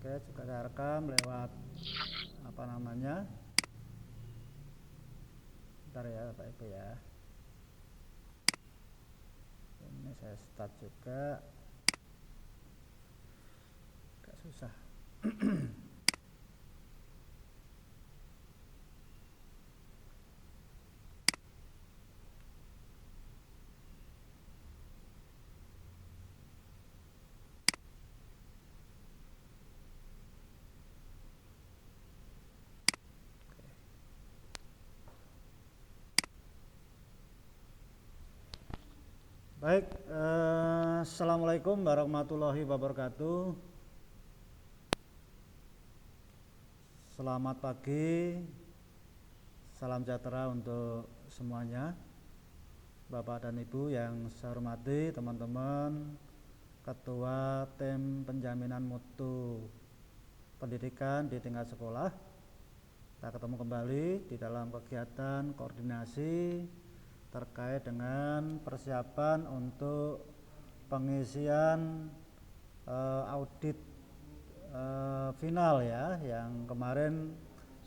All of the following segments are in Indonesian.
Oke, juga saya rekam lewat apa namanya. Bentar ya Bapak Ibu ya. Ini saya start juga. Agak susah. Baik, Assalamualaikum warahmatullahi wabarakatuh. Selamat pagi, salam sejahtera untuk semuanya, Bapak dan Ibu yang saya hormati, teman-teman Ketua Tim Penjaminan Mutu Pendidikan di tingkat sekolah. Kita ketemu kembali di dalam kegiatan koordinasi terkait dengan persiapan untuk pengisian audit final ya, yang kemarin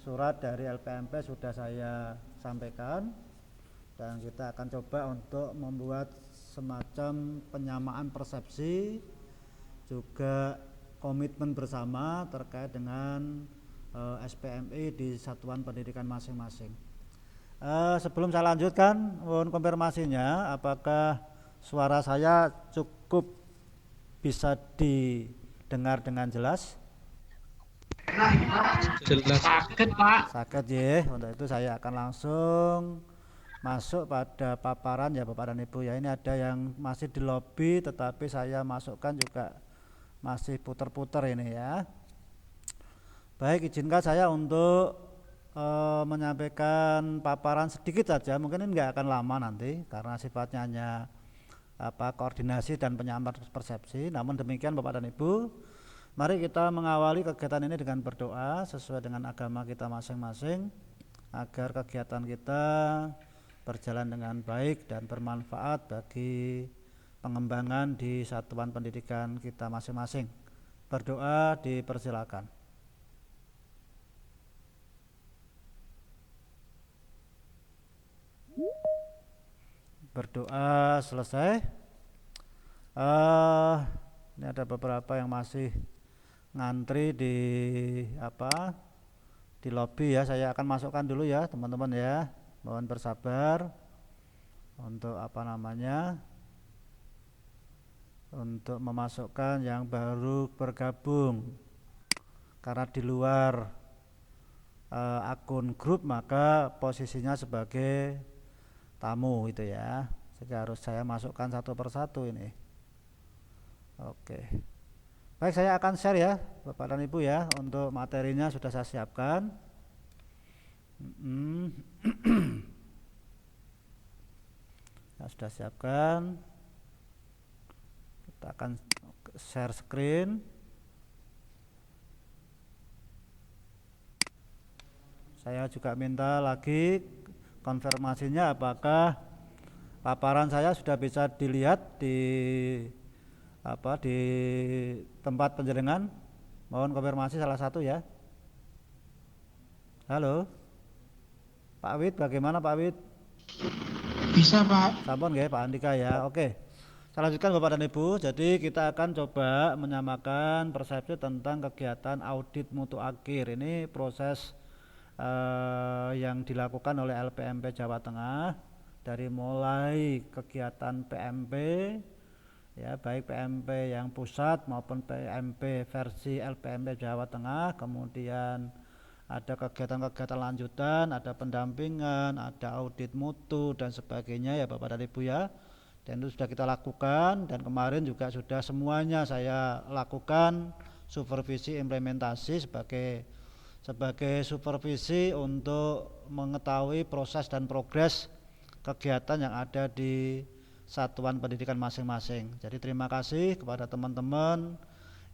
surat dari LPMP sudah saya sampaikan, dan kita akan coba untuk membuat semacam penyamaan persepsi juga komitmen bersama terkait dengan SPMI di satuan pendidikan masing-masing. Sebelum saya lanjutkan, mohon konfirmasinya apakah suara saya cukup bisa didengar dengan jelas? Jelas. Sakit Pak. Sakit ya. Untuk itu saya akan langsung masuk pada paparan ya Bapak dan Ibu ya. Ini ada yang masih di lobi tetapi saya masukkan juga masih putar-putar ini ya. Baik, izinkan saya untuk menyampaikan paparan sedikit saja. Mungkin ini nggak akan lama nanti karena sifatnya hanya koordinasi dan penyamaan persepsi. Namun demikian Bapak dan Ibu, mari kita mengawali kegiatan ini dengan berdoa sesuai dengan agama kita masing-masing agar kegiatan kita berjalan dengan baik dan bermanfaat bagi pengembangan di satuan pendidikan kita masing-masing. Berdoa dipersilakan. Berdoa selesai. Ini ada beberapa yang masih ngantri di lobi ya. Saya akan masukkan dulu ya teman-teman ya. Mohon bersabar untuk untuk memasukkan yang baru bergabung, karena di luar akun grup maka posisinya sebagai tamu itu ya, sehingga harus saya masukkan satu persatu ini. Oke, baik, saya akan share ya Bapak dan Ibu ya. Untuk materinya sudah saya siapkan. Saya sudah siapkan. Kita akan share screen. Saya juga minta lagi konfirmasinya apakah paparan saya sudah bisa dilihat di tempat penjaringan. Mohon konfirmasi salah satu ya. Halo Pak Wid, bagaimana Pak Wid? Bisa Pak. Sampun nggih Pak Andika ya. Oke, saya lanjutkan Bapak dan Ibu. Jadi kita akan coba menyamakan persepsi tentang kegiatan audit mutu akhir. Ini proses yang dilakukan oleh LPMP Jawa Tengah, dari mulai kegiatan PMP ya, baik PMP yang pusat maupun PMP versi LPMP Jawa Tengah, kemudian ada kegiatan-kegiatan lanjutan, ada pendampingan, ada audit mutu dan sebagainya ya Bapak dan Ibu ya. Dan itu sudah kita lakukan, dan kemarin juga sudah semuanya saya lakukan supervisi implementasi sebagai supervisi untuk mengetahui proses dan progres kegiatan yang ada di satuan pendidikan masing-masing. Jadi terima kasih kepada teman-teman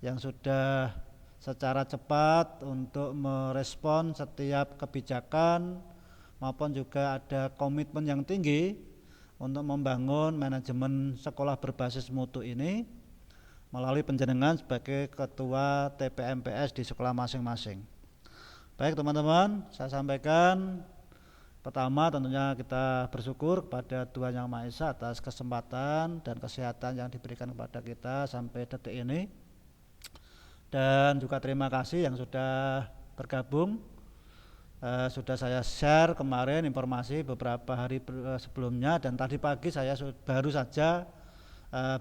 yang sudah secara cepat untuk merespon setiap kebijakan, maupun juga ada komitmen yang tinggi untuk membangun manajemen sekolah berbasis mutu ini. melalui panjenengan sebagai ketua TPMPS di sekolah masing-masing. Baik teman-teman, saya sampaikan pertama tentunya kita bersyukur kepada Tuhan Yang Maha Esa atas kesempatan dan kesehatan yang diberikan kepada kita sampai detik ini. Dan juga terima kasih yang sudah bergabung. Sudah saya share kemarin informasi beberapa hari sebelumnya, dan tadi pagi saya baru saja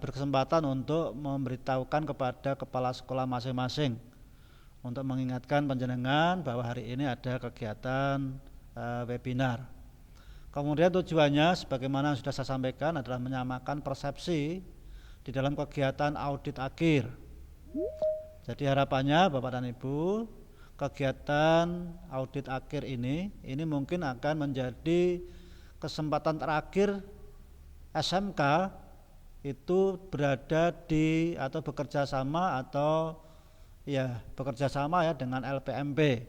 berkesempatan untuk memberitahukan kepada kepala sekolah masing-masing untuk mengingatkan panjenengan bahwa hari ini ada kegiatan webinar. Kemudian tujuannya sebagaimana sudah saya sampaikan adalah menyamakan persepsi di dalam kegiatan audit akhir. Jadi harapannya Bapak dan Ibu, kegiatan audit akhir ini mungkin akan menjadi kesempatan terakhir SMK itu berada di atau bekerja sama dengan LPMP,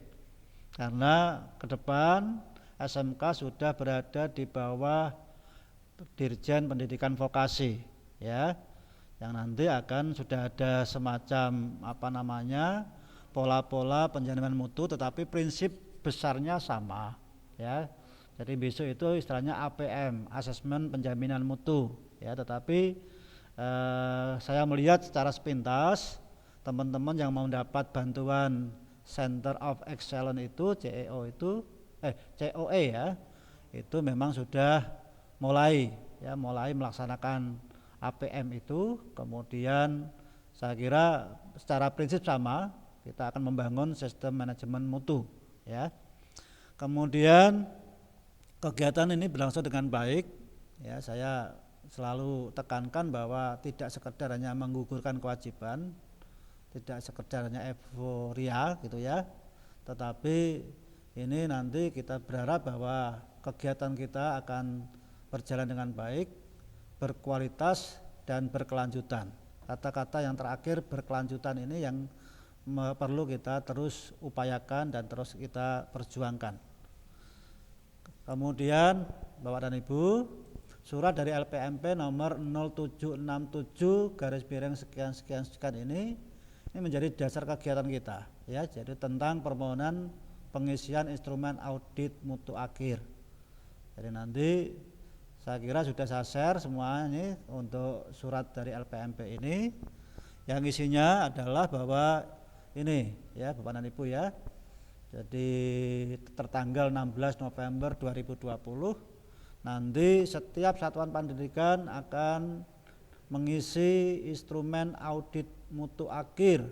karena ke depan SMK sudah berada di bawah Dirjen Pendidikan Vokasi, ya, yang nanti akan sudah ada semacam pola-pola penjaminan mutu, tetapi prinsip besarnya sama, ya. Jadi besok itu istilahnya APM, Asesmen Penjaminan Mutu, ya. Tetapi saya melihat secara sepintas teman-teman yang mau mendapat bantuan Center of Excellence itu COE ya, itu memang sudah mulai melaksanakan APM itu. Kemudian saya kira secara prinsip sama, kita akan membangun sistem manajemen mutu, ya. Kemudian kegiatan ini berlangsung dengan baik, ya. Saya selalu tekankan bahwa tidak sekedar hanya menggugurkan kewajiban, tidak sekedar hanya euforia gitu ya, tetapi ini nanti kita berharap bahwa kegiatan kita akan berjalan dengan baik, berkualitas dan berkelanjutan. Kata-kata yang terakhir berkelanjutan ini yang perlu kita terus upayakan dan terus kita perjuangkan. Kemudian Bapak dan Ibu, surat dari LPMP nomor 0767/sekian ini menjadi dasar kegiatan kita, ya. Jadi tentang permohonan pengisian instrumen audit mutu akhir. Jadi nanti saya kira sudah saya share semua ini untuk surat dari LPMP ini, yang isinya adalah bahwa ini, ya Bapak dan Ibu, ya. Jadi tertanggal 16 November 2020 nanti setiap satuan pendidikan akan mengisi instrumen audit mutu akhir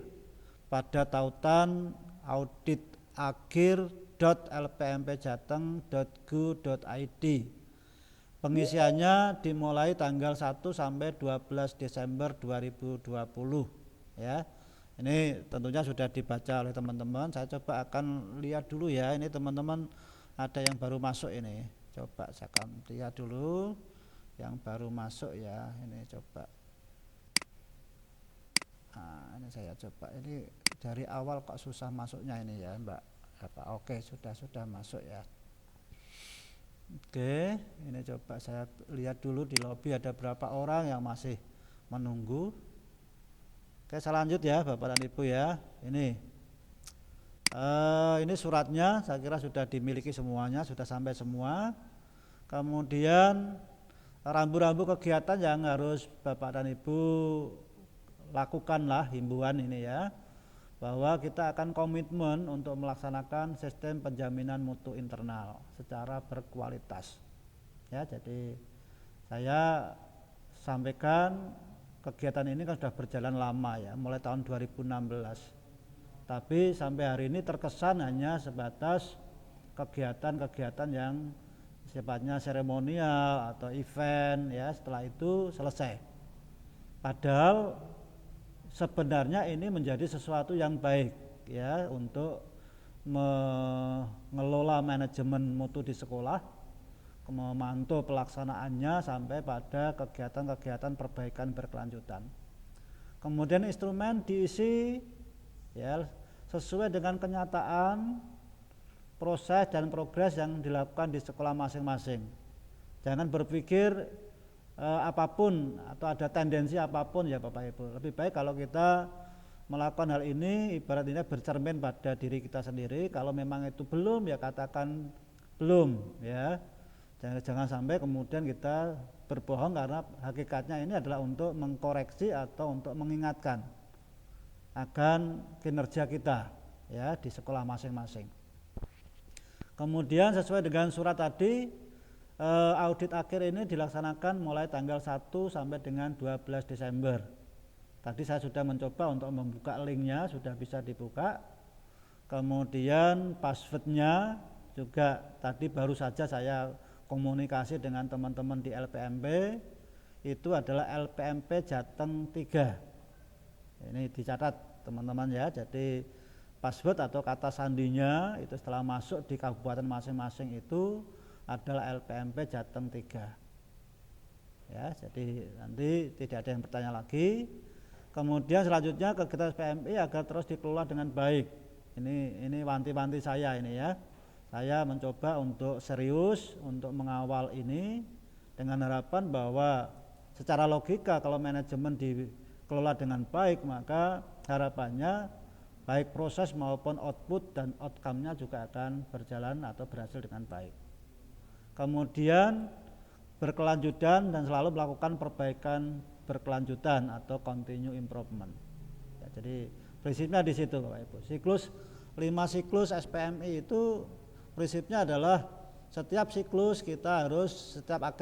pada tautan auditakhir.lpmpjateng.go.id. Pengisiannya dimulai tanggal 1 sampai 12 Desember 2020, ya. Ini tentunya sudah dibaca oleh teman-teman. Saya coba akan lihat dulu, ya. Ini teman-teman ada yang baru masuk ini. Coba saya akan lihat dulu yang baru masuk, ya. Ini coba. Nah, ini saya coba. Ini dari awal kok susah masuknya ini, ya, Mbak. Oke, sudah masuk, ya. Oke, ini coba saya lihat dulu di lobi ada berapa orang yang masih menunggu. Oke, saya lanjut, ya Bapak dan Ibu, ya. Ini suratnya saya kira sudah dimiliki semuanya, sudah sampai semua. Kemudian rambu-rambu kegiatan yang harus Bapak dan Ibu lakukanlah himbauan ini, ya, bahwa kita akan komitmen untuk melaksanakan sistem penjaminan mutu internal secara berkualitas, ya. Jadi saya sampaikan kegiatan ini kan sudah berjalan lama, ya, mulai tahun 2016. Tapi sampai hari ini terkesan hanya sebatas kegiatan-kegiatan yang sifatnya seremonial atau event, ya, setelah itu selesai. Padahal sebenarnya ini menjadi sesuatu yang baik, ya, untuk mengelola manajemen mutu di sekolah, memantau pelaksanaannya sampai pada kegiatan-kegiatan perbaikan berkelanjutan. Kemudian instrumen diisi, ya, sesuai dengan kenyataan proses dan progres yang dilakukan di sekolah masing-masing. Jangan berpikir apapun atau ada tendensi apapun ya Bapak Ibu, lebih baik kalau kita melakukan hal ini ibarat ini bercermin pada diri kita sendiri. Kalau memang itu belum ya katakan belum ya. Jangan sampai kemudian kita berbohong karena hakikatnya ini adalah untuk mengkoreksi atau untuk mengingatkan akan kinerja kita ya di sekolah masing-masing. Kemudian sesuai dengan surat tadi, audit akhir ini dilaksanakan mulai tanggal 1 sampai dengan 12 Desember. Tadi saya sudah mencoba untuk membuka linknya, sudah bisa dibuka. Kemudian passwordnya juga tadi baru saja saya komunikasi dengan teman-teman di LPMP, itu adalah LPMP Jateng 3. Ini dicatat teman-teman ya, jadi password atau kata sandinya itu setelah masuk di kabupaten masing-masing itu adalah LPMP Jateng 3. Ya, jadi nanti tidak ada yang bertanya lagi. Kemudian selanjutnya kegiatan SPMI agar terus dikelola dengan baik. Ini wanti-wanti saya ini ya. Saya mencoba untuk serius untuk mengawal ini dengan harapan bahwa secara logika kalau manajemen dikelola dengan baik maka harapannya baik proses maupun output dan outcome-nya juga akan berjalan atau berhasil dengan baik. Kemudian berkelanjutan dan selalu melakukan perbaikan berkelanjutan atau continue improvement. Ya, jadi prinsipnya di situ Bapak Ibu. 5 siklus SPMI itu prinsipnya adalah setiap akhir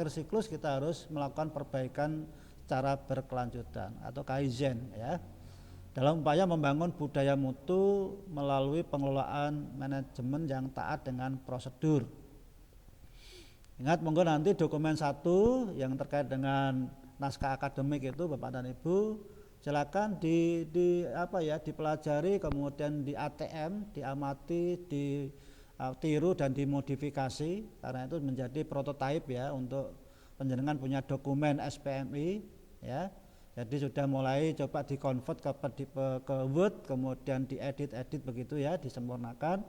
siklus kita harus melakukan perbaikan secara berkelanjutan atau kaizen ya. Dalam upaya membangun budaya mutu melalui pengelolaan manajemen yang taat dengan prosedur. Ingat monggo nanti dokumen 1 yang terkait dengan naskah akademik itu Bapak dan Ibu silakan dipelajari, kemudian di ATM, diamati, ditiru dan dimodifikasi karena itu menjadi prototipe ya untuk panjenengan punya dokumen SPMI ya. Jadi sudah mulai coba dikonvert ke Word, kemudian diedit begitu ya, disempurnakan.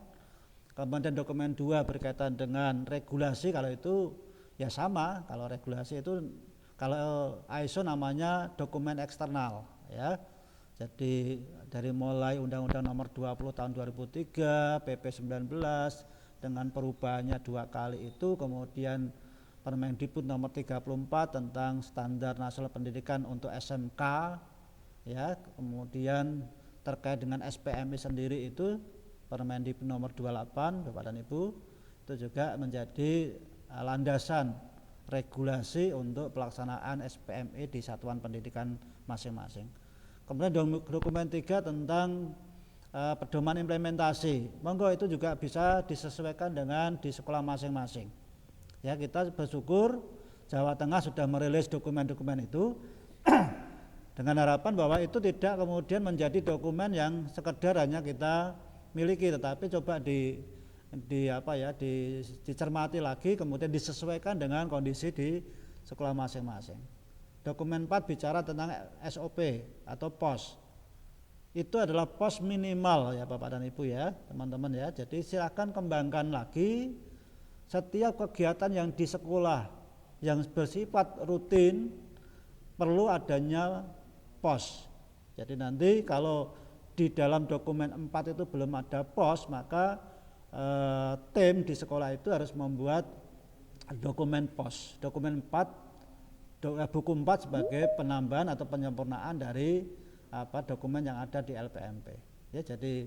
Kemudian dokumen 2 berkaitan dengan regulasi, kalau itu ya sama, kalau regulasi itu kalau ISO namanya dokumen eksternal ya. Jadi dari mulai Undang-Undang Nomor 20 Tahun 2003, PP 19 dengan perubahannya 2 kali itu, kemudian Permendikbud Nomor 34 tentang Standar Nasional Pendidikan untuk SMK ya, kemudian terkait dengan SPMI sendiri itu Permendikbud Nomor 28 Bapak dan Ibu itu juga menjadi landasan regulasi untuk pelaksanaan SPMI di satuan pendidikan masing-masing. Kemudian dokumen 3 tentang pedoman implementasi. Monggo itu juga bisa disesuaikan dengan di sekolah masing-masing. Ya, kita bersyukur Jawa Tengah sudah merilis dokumen-dokumen itu dengan harapan bahwa itu tidak kemudian menjadi dokumen yang sekedar hanya kita miliki, tetapi coba dicermati lagi kemudian disesuaikan dengan kondisi di sekolah masing-masing. Dokumen 4 bicara tentang SOP atau POS. Itu adalah POS minimal ya Bapak dan Ibu ya, teman-teman ya. Jadi silakan kembangkan lagi setiap kegiatan yang di sekolah yang bersifat rutin perlu adanya POS. Jadi nanti kalau di dalam dokumen 4 itu belum ada POS, maka tim di sekolah itu harus membuat dokumen POS. Dokumen 4, buku 4 sebagai penambahan atau penyempurnaan dari dokumen yang ada di LPMP. Ya, jadi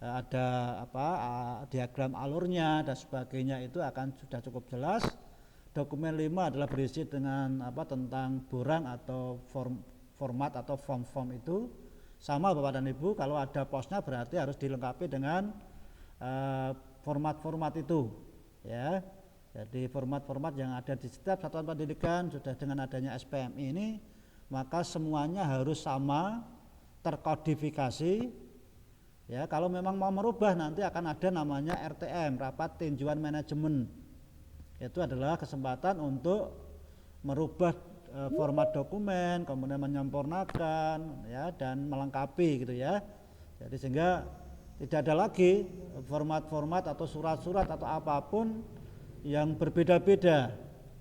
ada diagram alurnya dan sebagainya itu akan sudah cukup jelas. Dokumen 5 adalah berisi dengan tentang borang atau format atau form itu sama Bapak dan Ibu. Kalau ada posnya berarti harus dilengkapi dengan format-format itu ya. Jadi format-format yang ada di setiap satuan pendidikan sudah dengan adanya SPMI ini maka semuanya harus sama, terkodifikasi. Ya, kalau memang mau merubah nanti akan ada namanya RTM, rapat tinjauan manajemen. Itu adalah kesempatan untuk merubah format dokumen, kemudian menyempurnakan ya dan melengkapi gitu ya. Jadi sehingga tidak ada lagi format-format atau surat-surat atau apapun yang berbeda-beda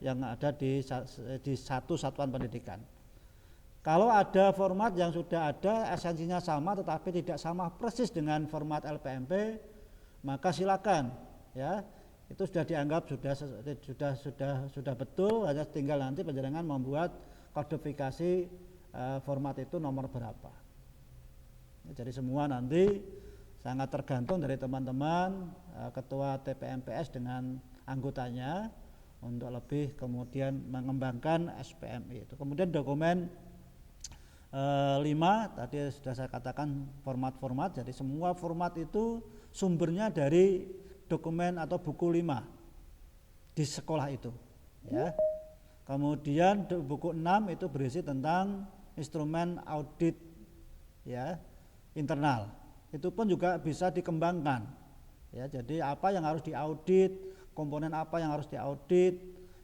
yang ada di satu satuan pendidikan. Kalau ada format yang sudah ada esensinya sama tetapi tidak sama persis dengan format LPMP, maka silakan ya, itu sudah dianggap sudah betul, hanya tinggal nanti panjenengan membuat kodifikasi format itu nomor berapa. Jadi semua nanti sangat tergantung dari teman-teman ketua TPMPS dengan anggotanya untuk lebih kemudian mengembangkan SPMI itu. Kemudian dokumen 5 tadi sudah saya katakan format-format, jadi semua format itu sumbernya dari dokumen atau buku 5 di sekolah itu ya. Kemudian buku 6 itu berisi tentang instrumen audit ya internal, itu pun juga bisa dikembangkan ya. Jadi apa yang harus diaudit, komponen apa yang harus diaudit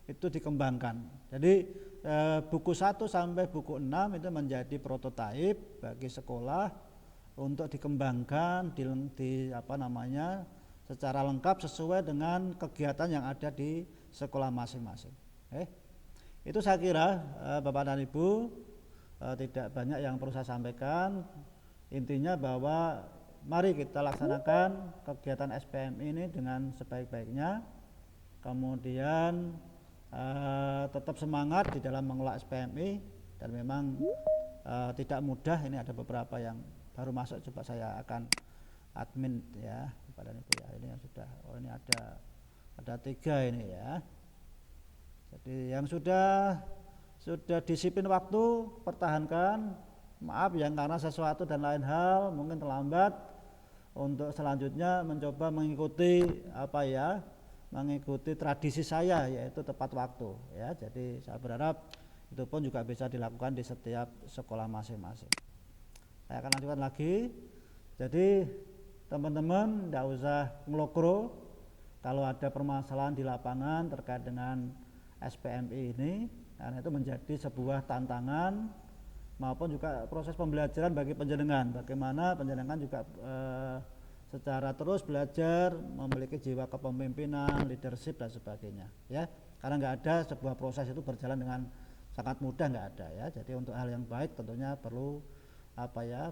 itu dikembangkan. Jadi buku 1 sampai buku 6 itu menjadi prototipe bagi sekolah untuk dikembangkan secara lengkap sesuai dengan kegiatan yang ada di sekolah masing-masing. Itu saya kira Bapak dan Ibu tidak banyak yang perlu saya sampaikan. Intinya bahwa mari kita laksanakan kegiatan SPM ini dengan sebaik-baiknya. Kemudian tetap semangat di dalam mengelola SPMI, dan memang tidak mudah. Ini ada beberapa yang baru masuk, coba saya akan admin ya kepada Ibu ya. Ini yang sudah, ini ada 3 ini ya. Jadi yang sudah disiplin waktu pertahankan. Maaf yang karena sesuatu dan lain hal mungkin terlambat, untuk selanjutnya mencoba mengikuti mengikuti tradisi saya, yaitu tepat waktu ya. Jadi saya berharap itu pun juga bisa dilakukan di setiap sekolah masing-masing. Saya akan lanjutkan lagi. Jadi teman-teman tidak usah ngelokro kalau ada permasalahan di lapangan terkait dengan SPMI ini, karena itu menjadi sebuah tantangan maupun juga proses pembelajaran bagi panjenengan. Bagaimana panjenengan juga secara terus belajar, memiliki jiwa kepemimpinan, leadership dan sebagainya ya. Karena nggak ada sebuah proses itu berjalan dengan sangat mudah, nggak ada ya. Jadi untuk hal yang baik tentunya perlu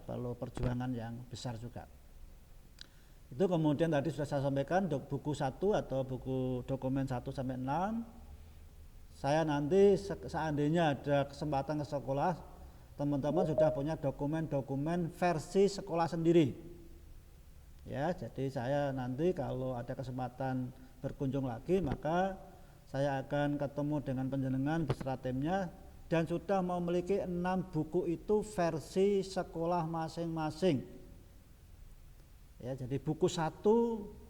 perlu perjuangan yang besar juga. Itu kemudian tadi sudah saya sampaikan buku 1 atau buku dokumen 1 sampai 6. Saya nanti seandainya ada kesempatan ke sekolah, teman-teman sudah punya dokumen-dokumen versi sekolah sendiri. Ya, jadi saya nanti kalau ada kesempatan berkunjung lagi, maka saya akan ketemu dengan panjenengan beserta timnya, dan sudah memiliki 6 buku itu versi sekolah masing-masing. Ya, jadi buku 1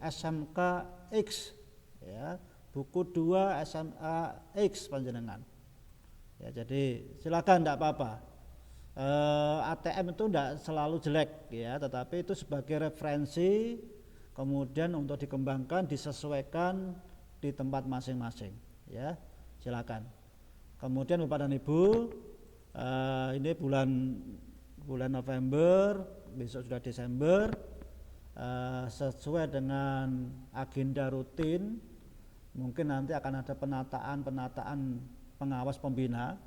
SMK X ya, buku 2 SMA X panjenengan. Ya, jadi silakan, tidak apa-apa. ATM itu tidak selalu jelek ya, tetapi itu sebagai referensi, kemudian untuk dikembangkan, disesuaikan di tempat masing-masing ya, silakan. Kemudian Bapak dan Ibu, ini bulan November, besok sudah Desember, sesuai dengan agenda rutin, mungkin nanti akan ada penataan pengawas pembina.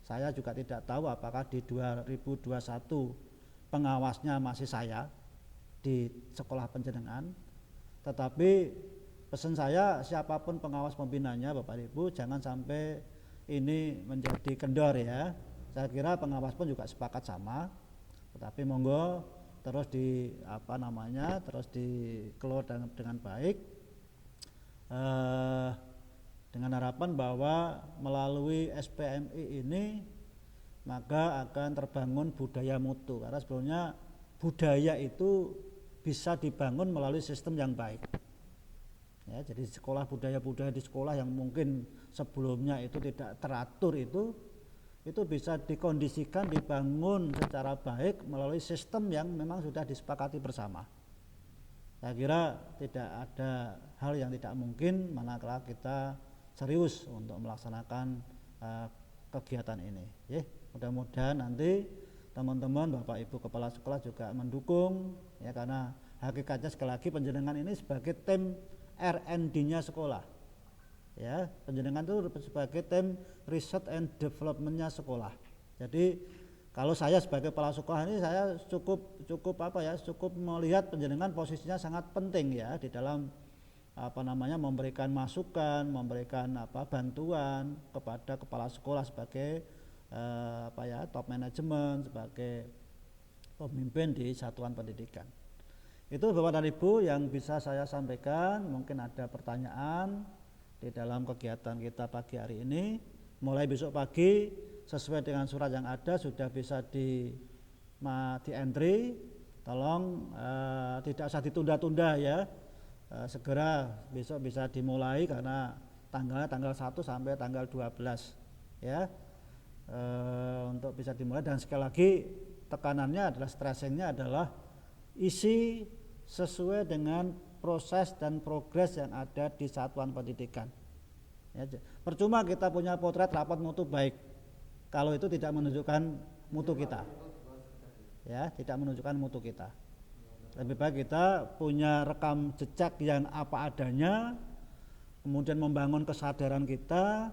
Saya juga tidak tahu apakah di 2021 pengawasnya masih saya di sekolah panjenengan, tetapi pesan saya, siapapun pengawas pembinanya Bapak Ibu, jangan sampai ini menjadi kendor ya. Saya kira pengawas pun juga sepakat sama, tetapi monggo terus terus dikelola dengan baik, dengan harapan bahwa melalui SPMI ini maka akan terbangun budaya mutu, karena sebelumnya budaya itu bisa dibangun melalui sistem yang baik ya. Jadi budaya-budaya di sekolah yang mungkin sebelumnya itu tidak teratur, itu bisa dikondisikan, dibangun secara baik melalui sistem yang memang sudah disepakati bersama. Saya kira tidak ada hal yang tidak mungkin manakala kita serius untuk melaksanakan kegiatan ini ya. Mudah-mudahan nanti teman-teman Bapak Ibu kepala sekolah juga mendukung ya, karena hakikatnya sekali lagi panjenengan ini sebagai tim R&D-nya sekolah Ya, penjenengan itu sebagai tim research and developmentnya sekolah. Jadi kalau saya sebagai kepala sekolah ini saya cukup melihat penjenengan posisinya sangat penting ya di dalam memberikan masukan, memberikan bantuan kepada kepala sekolah sebagai top manajemen, sebagai pemimpin di satuan pendidikan. Itu Bapak dan Ibu yang bisa saya sampaikan. Mungkin ada pertanyaan di dalam kegiatan kita pagi hari ini. Mulai besok pagi sesuai dengan surat yang ada sudah bisa di entry. Tolong tidak usah ditunda-tunda ya. Segera besok bisa dimulai karena tanggalnya tanggal 1 sampai tanggal 12 ya. Untuk bisa dimulai, dan sekali lagi tekanannya adalah stressingnya adalah isi sesuai dengan proses dan progres yang ada di satuan pendidikan ya. Percuma kita punya potret rapat mutu baik kalau itu tidak menunjukkan mutu kita ya, tidak menunjukkan mutu kita. Lebih baik kita punya rekam jejak yang apa adanya, kemudian membangun kesadaran kita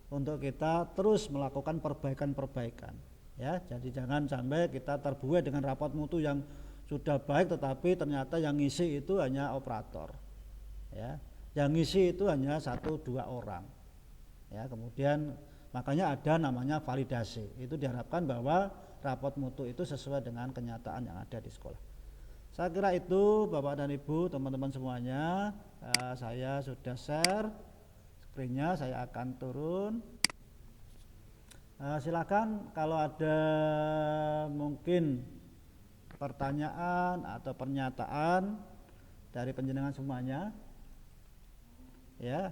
untuk kita terus melakukan perbaikan-perbaikan ya. Jadi jangan sampai kita terbuai dengan rapat mutu yang sudah baik tetapi ternyata yang ngisi itu hanya operator ya, yang ngisi itu hanya 1-2 orang ya. Kemudian makanya ada namanya validasi, itu diharapkan bahwa rapat mutu itu sesuai dengan kenyataan yang ada di sekolah. Saya kira itu Bapak dan Ibu, teman-teman semuanya. Saya sudah share screen-nya, saya akan turun. Silakan kalau ada mungkin pertanyaan atau pernyataan dari penjenengan semuanya ya,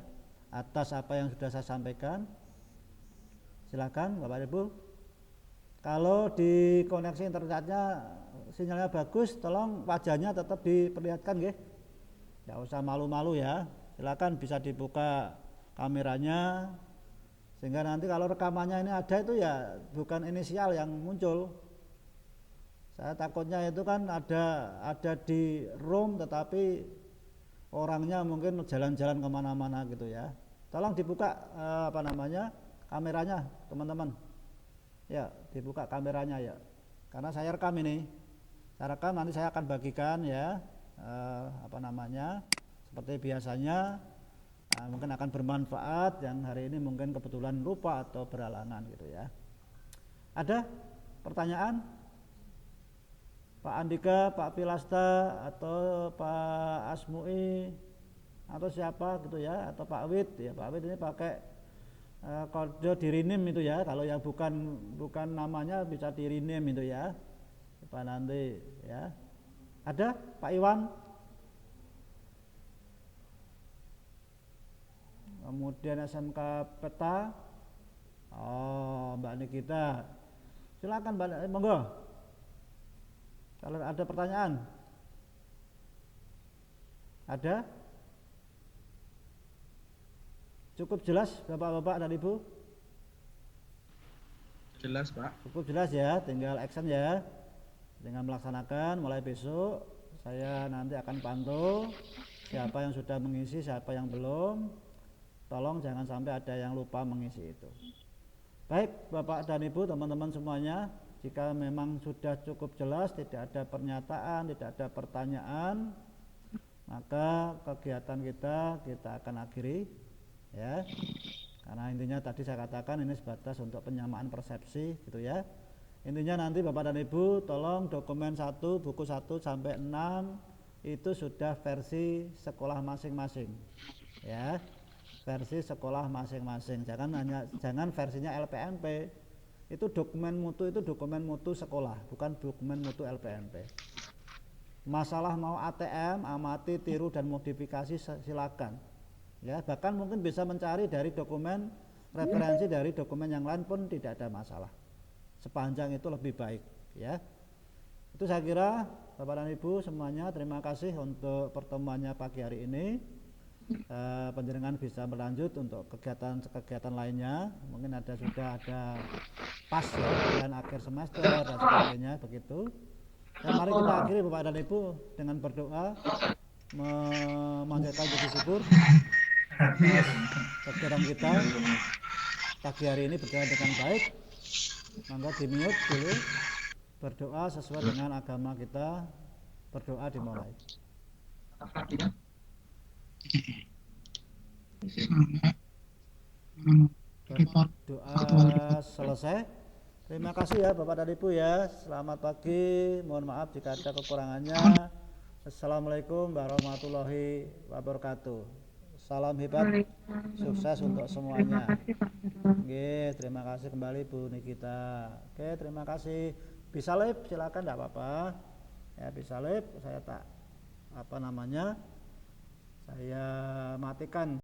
atas apa yang sudah saya sampaikan. Silakan Bapak Ibu. Kalau di koneksi internetnya sinyalnya bagus, tolong wajahnya tetap diperlihatkan nggih. Enggak usah malu-malu ya. Silakan bisa dibuka kameranya sehingga nanti kalau rekamannya ini ada itu ya bukan inisial yang muncul. Saya takutnya itu kan ada di room tetapi orangnya mungkin jalan-jalan kemana-mana gitu ya. Tolong dibuka kameranya teman-teman ya, dibuka kameranya ya, karena saya rekam ini, saya rekam nanti saya akan bagikan ya, seperti biasanya. Mungkin akan bermanfaat yang hari ini mungkin kebetulan lupa atau berhalangan gitu ya. Ada pertanyaan? Pak Andika, Pak Pilasta, atau Pak Asmui, atau siapa gitu ya, atau Pak Wid ya. Pak Wid ini pakai kode di rename itu ya, kalau yang bukan namanya bisa di rename itu ya, Pak nanti ya. Ada Pak Iwan, kemudian SMK Peta, Mbak Nikita, silakan Mbak, monggo kalau ada pertanyaan. Ada? Cukup jelas Bapak-bapak dan Ibu? Jelas Pak. Cukup jelas ya, tinggal action ya, tinggal melaksanakan. Mulai besok saya nanti akan pantau siapa yang sudah mengisi, siapa yang belum. Tolong jangan sampai ada yang lupa mengisi itu. Baik Bapak dan Ibu, teman-teman semuanya, jika memang sudah cukup jelas, tidak ada pernyataan, tidak ada pertanyaan, maka kegiatan kita akan akhiri ya, karena intinya tadi saya katakan ini sebatas untuk penyamaan persepsi gitu ya. Intinya nanti Bapak dan Ibu tolong dokumen 1, buku 1 sampai 6 itu sudah versi sekolah masing-masing ya, versi sekolah masing-masing. Jangan versinya LPMP. Itu dokumen mutu sekolah, bukan dokumen mutu LPMP. Masalah mau ATM, amati, tiru dan modifikasi silakan. Ya, bahkan mungkin bisa mencari dari dokumen referensi dari dokumen yang lain pun tidak ada masalah. Sepanjang itu lebih baik ya. Itu saya kira Bapak dan Ibu semuanya, terima kasih untuk pertemuannya pagi hari ini. Penjenengan bisa berlanjut untuk kegiatan lainnya. Mungkin sudah ada pas ya, dan akhir semester dan sebagainya begitu. Dan mari kita akhiri Bapak dan Ibu dengan berdoa, memanjatkan puji syukur. atas kegiatan kita pagi hari ini berjalan dengan baik. Mangga di mute dulu, berdoa sesuai dengan agama kita. Berdoa dimulai. Berdoa selesai. Terima kasih ya Bapak dan Ibu ya. Selamat pagi. Mohon maaf jika ada kekurangannya. Assalamualaikum warahmatullahi wabarakatuh. Salam hebat, sukses untuk semuanya. Oke, terima kasih kembali Bu Nikita. Oke, terima kasih. Bisa live silakan, tidak apa-apa. Ya bisa live. Saya tak saya matikan